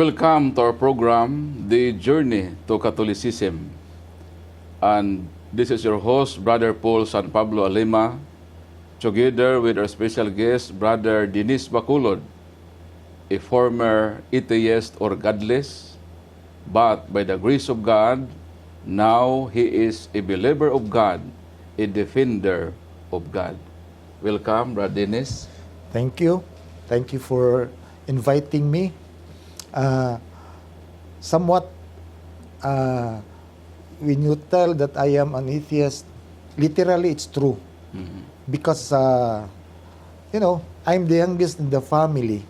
Welcome to our program, The Journey to Catholicism. And this is your host, Brother Paul San Pablo Alema, together with our special guest, Brother Dennis Bacolod, a former atheist or godless, but by the grace of God, now he is a believer of God, a defender of God. Welcome, Brother Dennis. Thank you. Thank you for inviting me. Somewhat, when you tell that I am an atheist, literally it's true. Because, I'm the youngest in the family.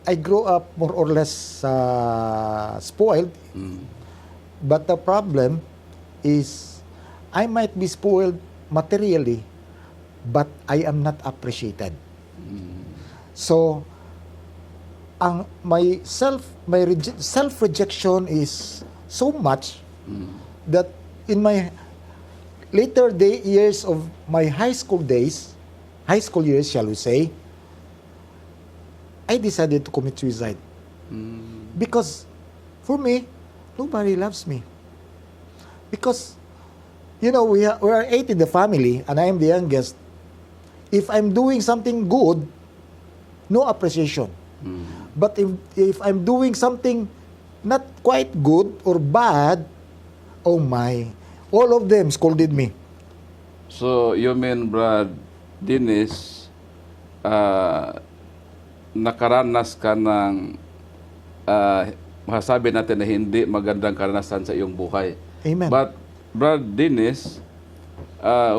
I grew up more or less spoiled. But the problem is, I might be spoiled materially, but I am not appreciated. So, my self-rejection is so much that in my later years of my high school years, shall we say, I decided to commit suicide. Because for me, nobody loves me. Because, we are 8 in the family and I am the youngest. If I'm doing something good, no appreciation. But if I'm doing something not quite good or bad, oh my, all of them scolded me. So, you mean, Brad Dennis, nakaranas ka ng masasabi natin na hindi magandang karanasan sa iyong buhay. Amen. But, Brad Dennis,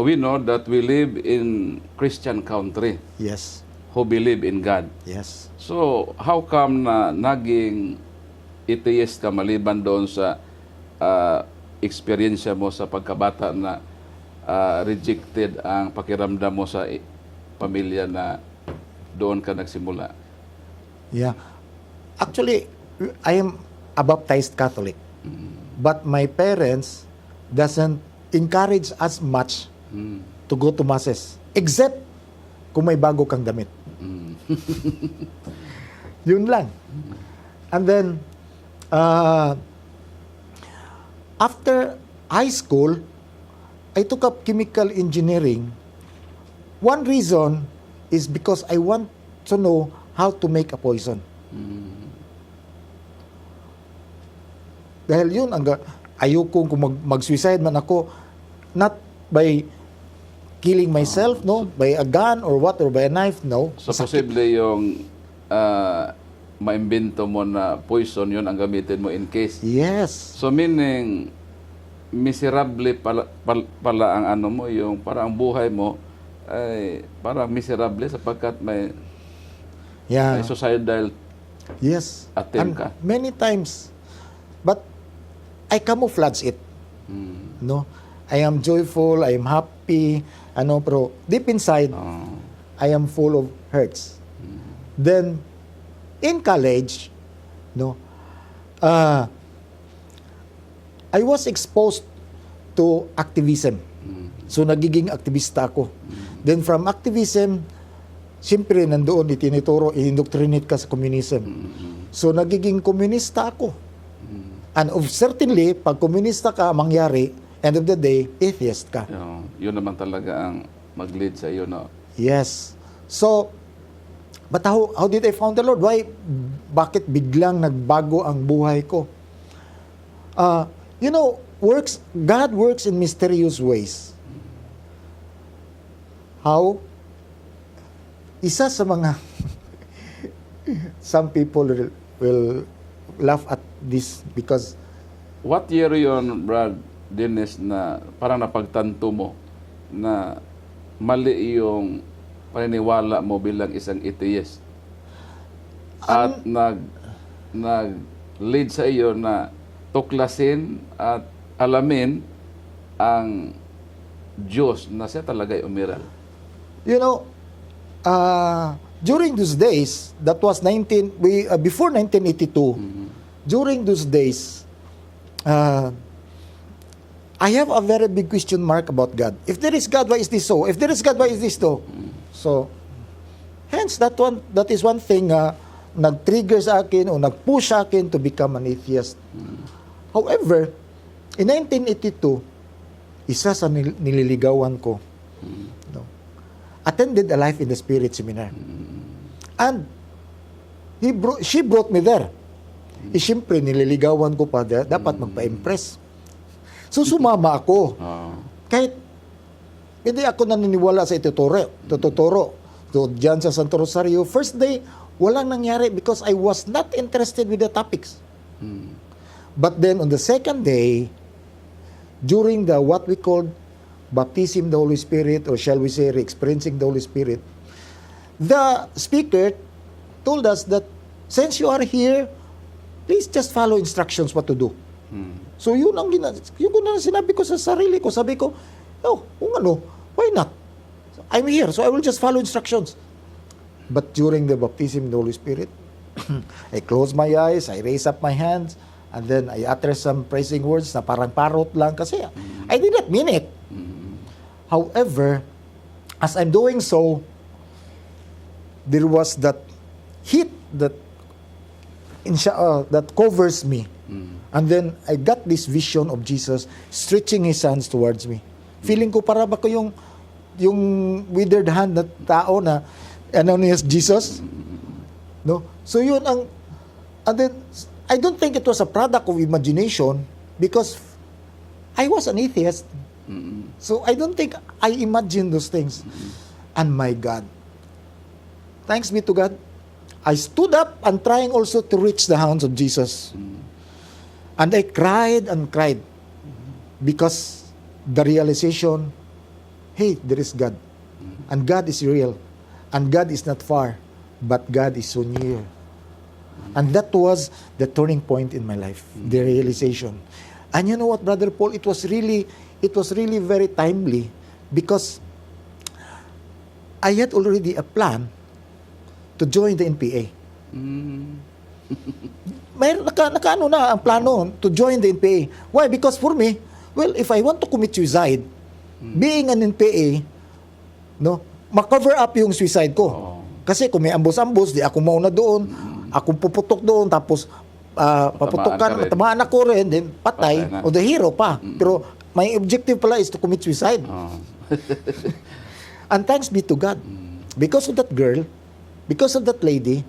we know that we live in Christian country Yes. who believe in God. Yes. So, how come na naging atheist ka maliban doon sa experience mo sa pagkabata na rejected ang pakiramdam mo sa pamilya na doon ka nagsimula? Yeah. Actually, I am a baptized Catholic. But my parents doesn't encourage us much to go to masses. Except kung may bago kang damit. Yun lang. And then, after high school, I took up chemical engineering. One reason is because I want to know how to make a poison. Dahil yun, ayoko kung mag-suicide man ako, not by killing myself, no? By a gun or what, or by a knife, no? So, posible yung maimbento mo na poison, yun ang gamitin mo in case. Yes. So, meaning, miserable pala ang ano mo, yung parang ang buhay mo, ay parang miserable sapagkat may suicidal Yes. attempt ka. Many times. But I camouflage it. No? I am joyful, I am happy, pero deep inside, I am full of hurts. Then, in college, I was exposed to activism. So, nagiging aktivista ako. Then, from activism, siyempre, nandoon, itinuturo, i-indoctrinate ka sa communism. So, nagiging komunista ako. And certainly, pag komunista ka, mangyari, end of the day, atheist ka. Yun naman talaga ang mag-lead sa iyo, no? Yes. So, but how did I found the Lord? Bakit biglang nagbago ang buhay ko? God works in mysterious ways. How? Isa sa mga some people will laugh at this because What year yun, Brad Dennis, na parang napagtanto mo na mali yung paniniwala mo bilang isang atheist? At nag-lead sa iyo na tuklasin at alamin ang Diyos na siya talaga ay umiral. During those days, that was before 1982, during those days, I have a very big question mark about God. If there is God, why is this so? If there is God, why is this so? So, hence that is one thing nag-trigger sa akin o nag-push sa akin to become an atheist. However, in 1982, isa sa nililigawan ko, no, attended a Life in the Spirit seminar. And she brought me there. Siyempre, nililigawan ko pa, dapat magpa-impress. So, sumama ako. Kahit hindi ako naniniwala sa tututuro. So, dyan sa Santo Rosario, first day, walang nangyari because I was not interested with the topics. But then, on the second day, during the what we call baptism of the Holy Spirit, or shall we say, experiencing the Holy Spirit, the speaker told us that since you are here, please just follow instructions what to do. So yun ang yun ko na sinabi ko sa sarili ko. Sabi ko, kung ano, why not? I'm here, so I will just follow instructions. But during the baptism of the Holy Spirit, I close my eyes, I raise up my hands, and then I utter some praising words na parang parot lang kasi I did not mean it. However, as I'm doing so, there was that heat that covers me. And then I got this vision of Jesus stretching His hands towards me. Feeling ko para ba ko yung withered hand na tao na niya Jesus. No? So yun and then I don't think it was a product of imagination because I was an atheist. So I don't think I imagined those things. And my God, thanks be to God, I stood up and trying also to reach the hands of Jesus. And I cried and cried because the realization, hey, there is God. And God is real. And God is not far, but God is so near. And that was the turning point in my life, the realization. And you know what, Brother Paul, it was really very timely because I had already a plan to join the NPA. May nakaano na ang plano to join the NPA. Why? Because for me, well, if I want to commit suicide, being an NPA, no, ma-cover up yung suicide ko. Kasi kung may ambos-ambos, di ako mauna doon, ako puputok doon, tapos paputokan, tamaan ako rin, then patay, o the hero pa. Pero my objective pala is to commit suicide. And thanks be to God. Because of that girl, because of that lady,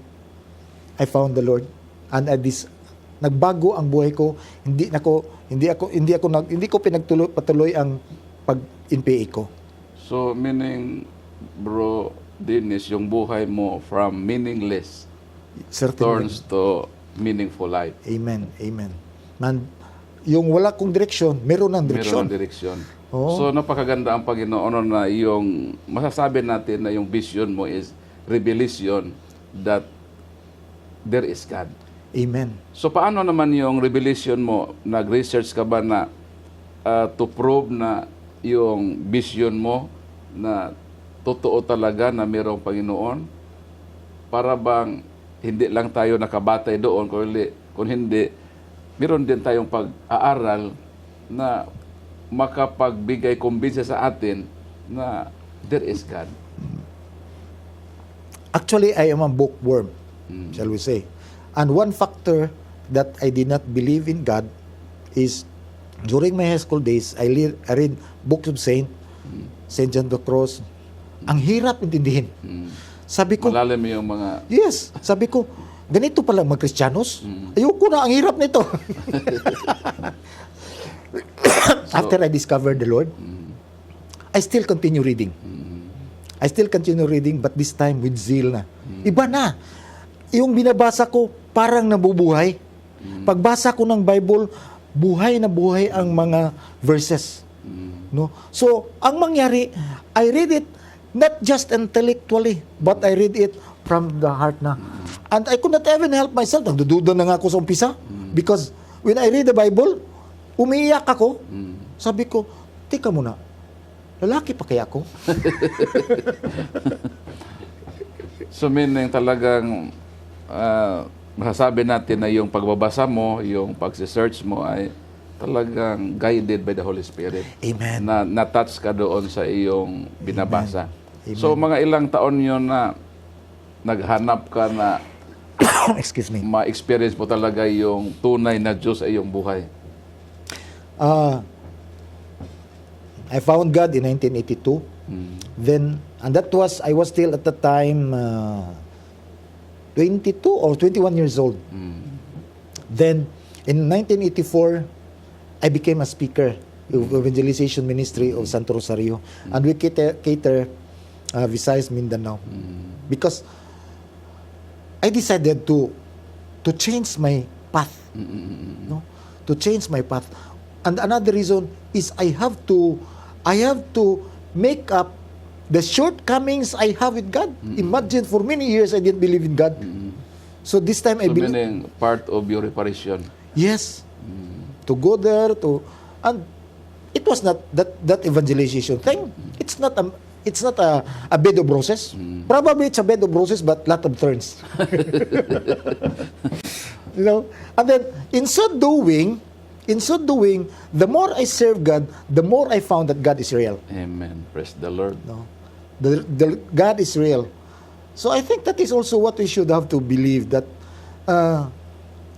I found the Lord. And nagbago ang buhay ko. Hindi ko patuloy ang pag-NPA ko. So meaning, Bro Dennis, yung buhay mo from meaningless turns to meaningful life. Amen. Amen. Man, yung wala kong direksyon, meron ng direksyon. Meron ng direksyon. Oo. So napakaganda ang Panginoon na yung masasabi natin na yung vision mo is revelation that there is God. Amen. So paano naman yung revelation mo? Nag-research ka ba na to prove na yung vision mo na totoo talaga na mayroong Panginoon? Para bang hindi lang tayo nakabatay doon, kung hindi, meron din tayong pag-aaral na makapagbigay kumbinsa sa atin na there is God. Actually, I am a bookworm, shall we say. And one factor that I did not believe in God is during my high school days, I read books of Saint John the Cross. Ang hirap intindihin. Sabi ko, malalim yung mga... Yes. Sabi ko, ganito palang mag-Kristiyanos? Ayoko na, ang hirap nito. After I discovered the Lord, I still continue reading. But this time with zeal na. Iba na. Yung binabasa ko, parang nabubuhay. Pagbasa ko ng Bible, buhay na buhay ang mga verses. No? So, ang mangyari, I read it not just intellectually, but I read it from the heart na. And I could not even help myself. Nagdududa na nga ako sa umpisa. Because when I read the Bible, umiiyak ako. Sabi ko, teka muna, lalaki pa kaya ako? So meaning talagang masasabi natin na yung pagbabasa mo, yung pag-search mo ay talagang guided by the Holy Spirit. Amen. Na na-touch ka doon sa iyong binabasa. Amen. So mga ilang taon yun na naghanap ka na excuse me. ma-experience mo talaga yung tunay na Diyos sa iyong buhay? I found God in 1982. Then, and that was, I was still at the time 22 or 21 years old. Then, in 1984, I became a speaker of evangelization ministry of Santo Rosario. And we cater Visayas, Mindanao. Because I decided to change my path. No? To change my path. And another reason is I have to make up the shortcomings I have with God. Imagine, for many years I didn't believe in God. So this time I So believe. meaning part of your reparation. Yes. To go there and it was not that evangelization thing. It's not a bed of roses. Probably it's a bed of roses, but lot of thorns. You know? And then in so doing, the more I serve God, the more I found that God is real. Amen. Praise the Lord. No? The God is real. So I think that is also what we should have to believe, that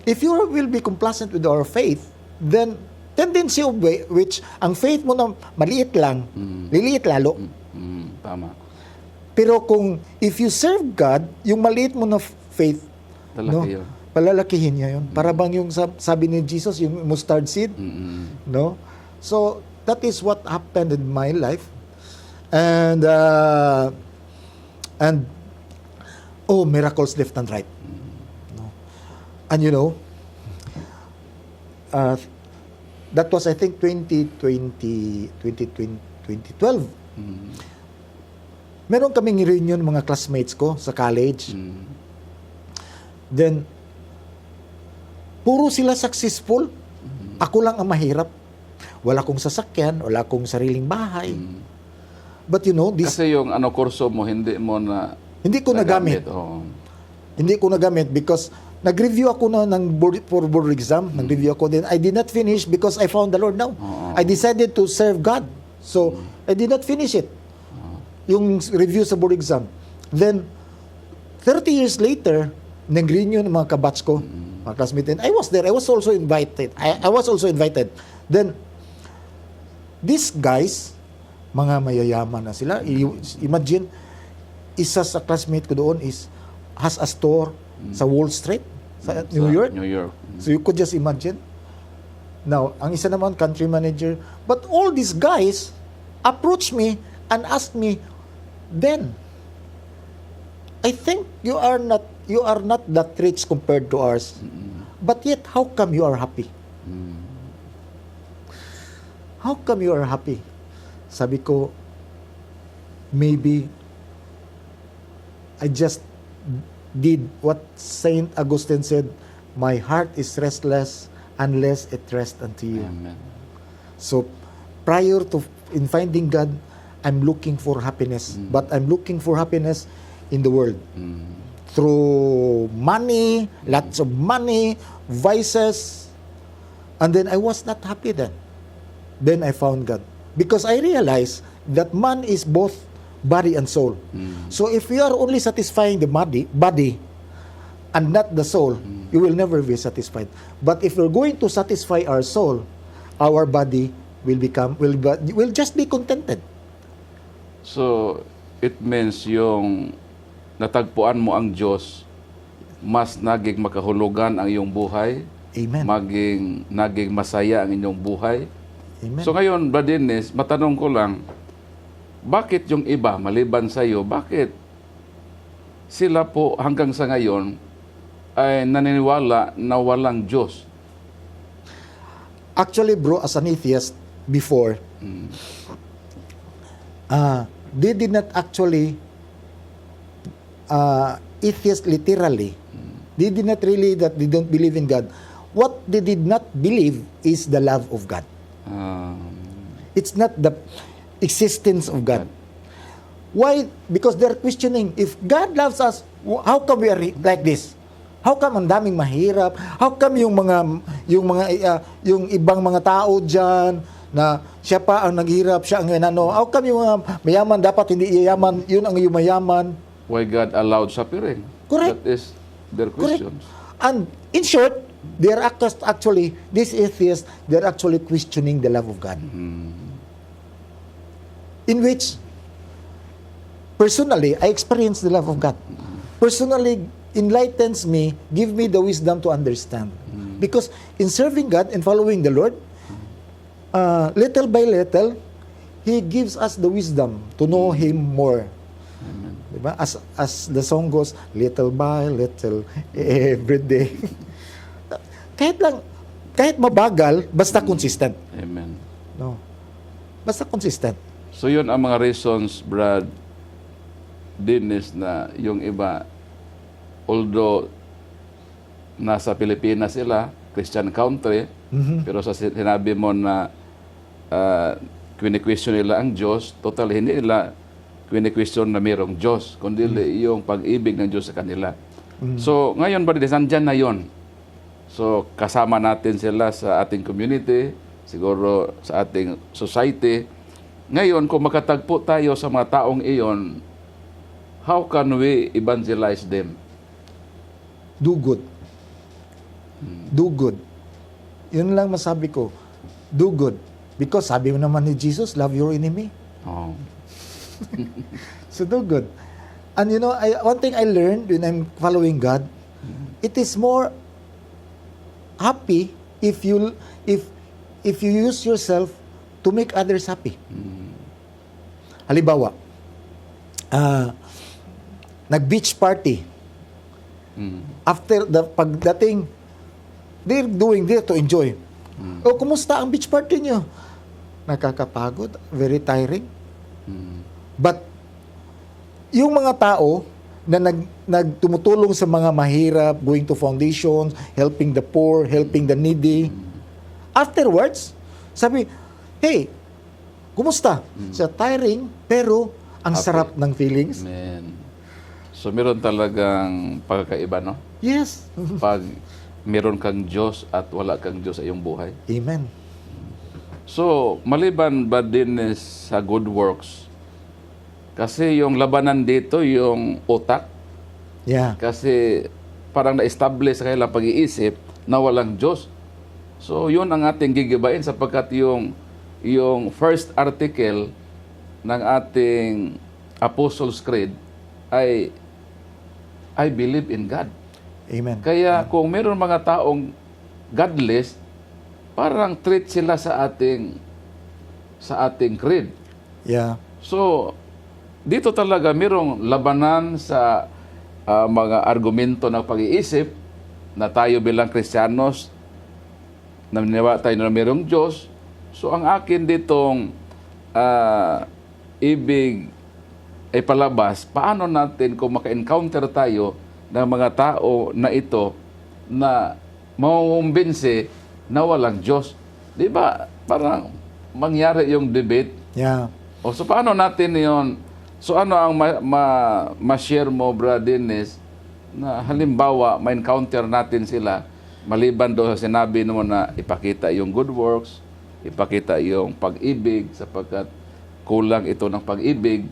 if you will be complacent with our faith, then tendency of which ang faith mo na maliit lang, liliit lalo. Tama. Pero kung if you serve God, yung maliit mo na faith, Lalaki yun. palalakihin niya yun. Para bang yung sabi ni Jesus, yung mustard seed. No? So, that is what happened in my life. And miracles left and right. No? And you know, that was, I think, 2012. Meron kaming reunion, mga classmates ko sa college. Then, puro sila successful. Ako lang ang mahirap. Wala kong sasakyan, wala kong sariling bahay. But you know, Kasi yung kurso mo, hindi mo na hindi ko nagamit. Oo. Hindi ko nagamit because nag-review ako ng board exam. Nag-review ako. Then I did not finish because I found the Lord now. I decided to serve God. So, I did not finish it. Yung review sa board exam. Then, 30 years later, nag-renew ng mga kabatch ko, mga classmates. And I was there. I was also invited. I was also invited. Then, these guys, mga mayayaman na sila. Imagine, isa sa classmate ko doon has a store sa Wall Street, sa New York. New York. So you could just imagine. Now, ang isa naman, country manager. But all these guys approached me and asked me, then, I think you are not that rich compared to ours. But yet, how come you are happy? How come you are happy? Sabi ko, maybe I just did what Saint Augustine said, my heart is restless unless it rests unto you. Amen. So, prior to in finding God, I'm looking for happiness. But I'm looking for happiness in the world. Through money, lots of money, vices. And then I was not happy then. Then I found God. Because I realized that man is both body and soul. So if you are only satisfying the body and not the soul, you will never be satisfied. But if we're going to satisfy our soul, our body will just be contented. So, it means yung natagpuan mo ang Diyos, mas naging makahulugan ang iyong buhay, Amen. naging masaya ang inyong buhay. Amen. So ngayon, Brother Dennis, matanong ko lang, bakit yung iba, maliban sa iyo, bakit sila po hanggang sa ngayon ay naniniwala na walang Diyos? Actually, bro, as an atheist before, they did not actually atheist literally. They did not really that they don't believe in God. What they did not believe is the love of God. It's not the existence of God. Why? Because they're questioning, if God loves us, how come we are like this? How come ang daming mahirap? How come yung ibang mga tao diyan na siya pa ang naghirap, siya ang ano? How come yung mga mayaman dapat hindi iyayaman, yun ang yumayaman? Why God allowed suffering? Correct. That is their Correct. questions. And in short, they are actually, these atheists, they're actually questioning the love of God. In which, personally, I experience the love of God. Personally, enlightens me, give me the wisdom to understand. Because in serving God and following the Lord, little by little, He gives us the wisdom to know Him more. Diba? As the song goes, little by little, every day. kahit mabagal, basta consistent. Amen. No? Basta consistent. So yun ang mga reasons, Brad Dennis, na yung iba, although nasa Pilipinas sila, Christian country, pero sa sinabi mo na kwini-question nila ang Diyos, totally hindi nila kwini-question na mayroong Diyos, kundi yung pag-ibig ng Diyos sa kanila. So ngayon, Brad Dennis, nandyan na yun. So kasama natin sila sa ating community, siguro sa ating society. Ngayon, kung makatagpo tayo sa mga taong iyon, how can we evangelize them? Do good. Do good. Yun lang masabi ko. Do good. Because sabi mo naman ni Jesus, love your enemy. Oh. So do good. And you know, one thing I learned when I'm following God, it is more happy if you use yourself to make others happy. Halimbawa, nag-beach party. After the pagdating, they're doing there to enjoy. O, kumusta ang beach party nyo? Nakakapagod, very tiring. But, yung mga tao na nagtumutulong sa mga mahirap, going to foundations, helping the poor, helping the needy, afterwards, sabi, hey, kumusta? Sa tiring, pero ang Happy. sarap ng feelings. Amen. So meron talagang pagkakaiba, no? Yes. Pag meron kang Diyos at wala kang Diyos sa iyong buhay. Amen. So, maliban ba din sa good works? Kasi yung labanan dito, yung utak, Yeah. kasi parang na-establish sa kanilang pag-iisip na walang Diyos. So, yun ang ating gigibain sapagkat yung first article ng ating Apostles' Creed ay I believe in God. Amen. Kaya kung meron mga taong godless, parang treat sila sa ating creed. Yeah. So, dito talaga mayroong labanan sa mga argumento ng pag-iisip na tayo bilang Kristiyanos, naniniwala tayo na mayroong Diyos. So, ang akin ditong ibig ay palabas, paano natin kung maka-encounter tayo ng mga tao na ito na mauumbinsi na walang Diyos. Di ba? Parang mangyari yung debate. Yeah. O so paano natin yon? So ano ang ma-share mo, Brad Dennis, na halimbawa ma-encounter natin sila maliban doon sa sinabi mo na ipakita yung good works, ipakita yung pag-ibig sapagkat kulang ito ng pag-ibig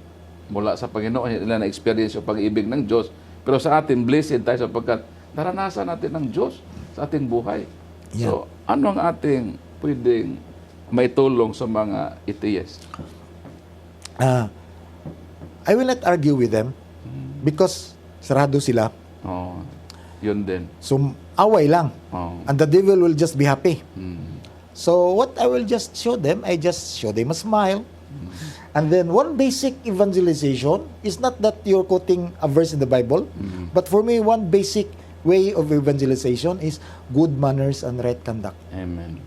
mula sa Panginoon, hindi nila na-experience yung pag-ibig ng Diyos. Pero sa atin, blessed tayo sapagkat naranasan natin ng Diyos sa ating buhay. Yeah. So, ano ang ating pwedeng maitulong sa mga atheists? I will not argue with them because sarado sila. Oh, yun din. So, away lang. Oh. And the devil will just be happy. Mm. So, what I will just show them, I just show them a smile. And then, one basic evangelization is not that you're quoting a verse in the Bible, but for me, one basic way of evangelization is good manners and right conduct. Amen.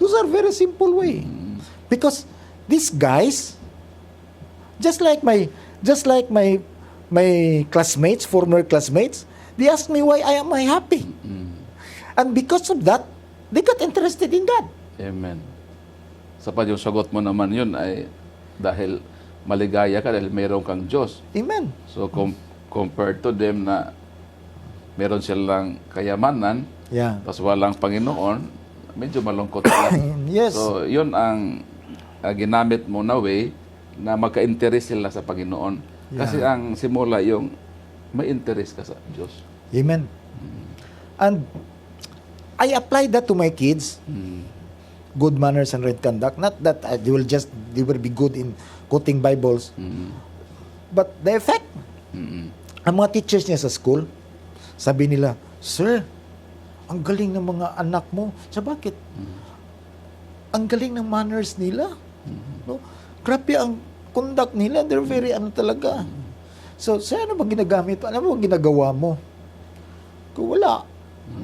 Those are very simple way. Because these guys, just like my classmates, former classmates, they ask me why am I happy. And because of that, they got interested in God. Amen. Sapat yung sagot mo naman yun ay dahil maligaya ka dahil mayroon kang Diyos. Amen. So compared to them na meron silang kayamanan, Yeah. tapos walang Panginoon, medyo malungkot sila. Yes. So yun ang ginamit mo na way na magka-interest sila sa Panginoon. Kasi ang simula yung may interest ka sa Diyos. Amen. And I apply that to my kids. Good manners and right conduct. Not that they will be good in quoting Bibles. But the effect, ang mga teachers niya sa school, sabi nila, "Sir, ang galing ng mga anak mo." Sa bakit? Ang galing ng manners nila. No? Grabe ang conduct nila. They're very talaga. So, sir, ano bang ginagamit? Ano bang ginagawa mo? Ko, wala.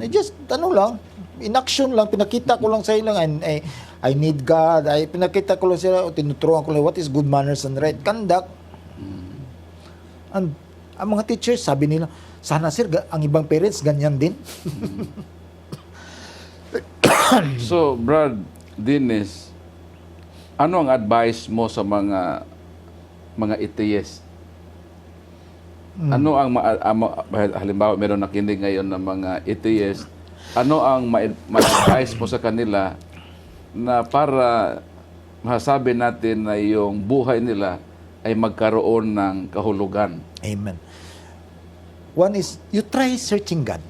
Just, lang, in action lang, pinakita ko lang sa ilang, I need God, pinakita ko lang sila, tinuturuan ko lang, what is good manners and right conduct. And, ang mga teachers, sabi nila, sana sir, ang ibang parents, ganyan din. So, Brad Dennis, ano ang advice mo sa mga atheist? Ano ang halimbawa meron nakinig ngayon ng mga atheist, ano ang ma-advise mo sa kanila na para masabi natin na yung buhay nila ay magkaroon ng kahulugan? Amen. One is, you try searching God.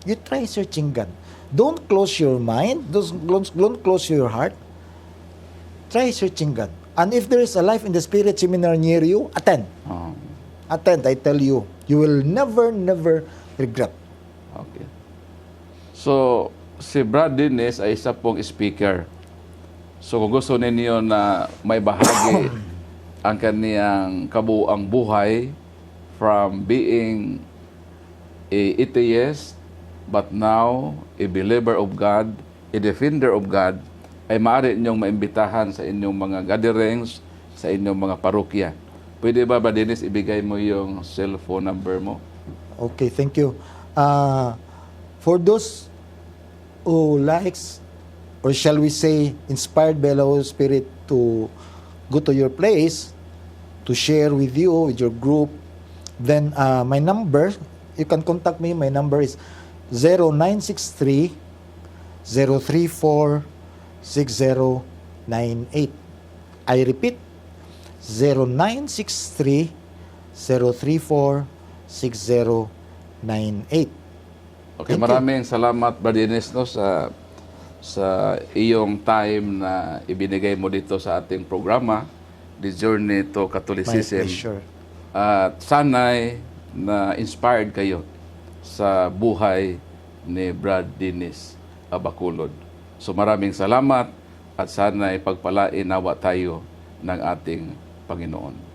You try searching God. Don't close your mind. Don't close your heart. Try searching God. And if there is a Life in the Spirit seminar near you, attend. Attend, I tell you. You will never regret. Okay. So, si Brad Dennis ay isa pong speaker. So, kung gusto ninyo na may bahagi ang kaniyang kabuuang buhay from being a atheist, but now a believer of God, a defender of God, ay maaari ninyong maimbitahan sa inyong mga gatherings, sa inyong mga parokya. Pwede ba, Dennis, ibigay mo yung cellphone number mo? Okay, thank you. For those who likes, or shall we say, inspired by the Holy Spirit to go to your place, to share with you, with your group, then my number, you can contact me. My number is 0963 034 6098. I repeat, 0963 034 6098. Okay, maraming salamat, Brad Dennis, no, sa iyong time na ibinigay mo dito sa ating programa, The Journey to My Catholicism. pleasure. At sana'y na inspired kayo sa buhay ni Brad Dennis Abaculod. So maraming salamat at sana'y pagpalain nawa tayo ng ating Panginoon.